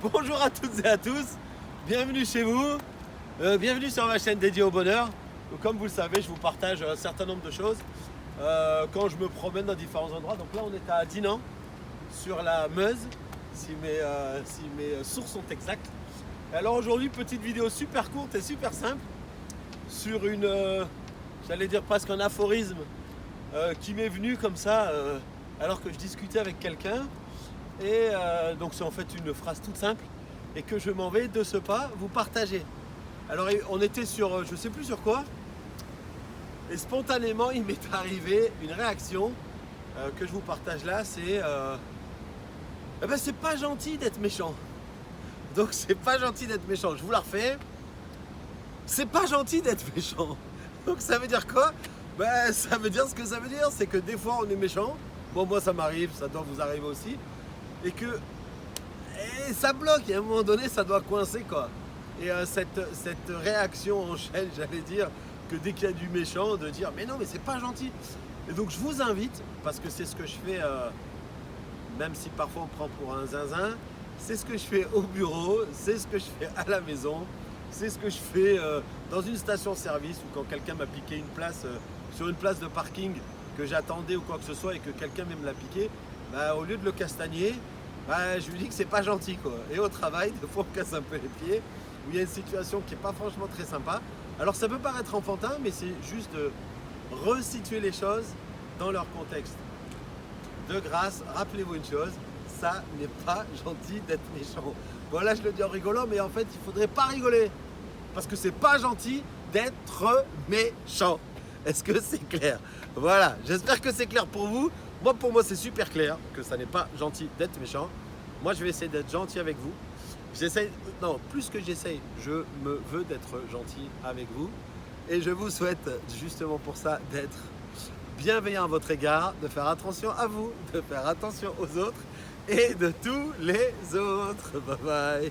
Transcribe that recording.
Bonjour à toutes et à tous, bienvenue chez vous, bienvenue sur ma chaîne dédiée au bonheur. Donc, comme vous le savez, je vous partage un certain nombre de choses quand je me promène dans différents endroits. Donc là, on est à Dinan, sur la Meuse, si mes sources sont exactes. Et alors aujourd'hui, petite vidéo super courte et super simple sur j'allais dire presque un aphorisme qui m'est venu comme ça alors que je discutais avec quelqu'un. Et donc c'est en fait une phrase toute simple et que je m'en vais de ce pas vous partager. Alors on était sur je sais plus sur quoi et spontanément il m'est arrivé une réaction que je vous partage là, c'est c'est pas gentil d'être méchant. Donc c'est pas gentil d'être méchant, je vous la refais. C'est pas gentil d'être méchant. Donc ça veut dire quoi? Ça veut dire ce que ça veut dire, c'est que des fois on est méchant. Bon, moi ça m'arrive, ça doit vous arriver aussi. Et ça bloque, et à un moment donné ça doit coincer quoi. Et cette réaction en chaîne, j'allais dire, que dès qu'il y a du méchant, de dire mais non mais c'est pas gentil. Et donc je vous invite, parce que c'est ce que je fais, même si parfois on prend pour un zinzin, c'est ce que je fais au bureau, c'est ce que je fais à la maison, c'est ce que je fais dans une station-service ou quand quelqu'un m'a piqué une place sur une place de parking que j'attendais ou quoi que ce soit et que quelqu'un vient me la piquer. Au lieu de le castagner, je lui dis que c'est pas gentil quoi. Et au travail, des fois on casse un peu les pieds, où il y a une situation qui est pas franchement très sympa. Alors ça peut paraître enfantin, mais c'est juste de resituer les choses dans leur contexte. De grâce, rappelez-vous une chose, ça n'est pas gentil d'être méchant. Bon là je le dis en rigolant, mais en fait il faudrait pas rigoler. Parce que c'est pas gentil d'être méchant. Est-ce que c'est clair? Voilà, j'espère que c'est clair pour vous. Moi, pour moi, c'est super clair que ça n'est pas gentil d'être méchant. Moi, je vais essayer d'être gentil avec vous. Non, plus que j'essaye, je me veux d'être gentil avec vous. Et je vous souhaite justement pour ça d'être bienveillant à votre égard, de faire attention à vous, de faire attention aux autres et de tous les autres. Bye bye.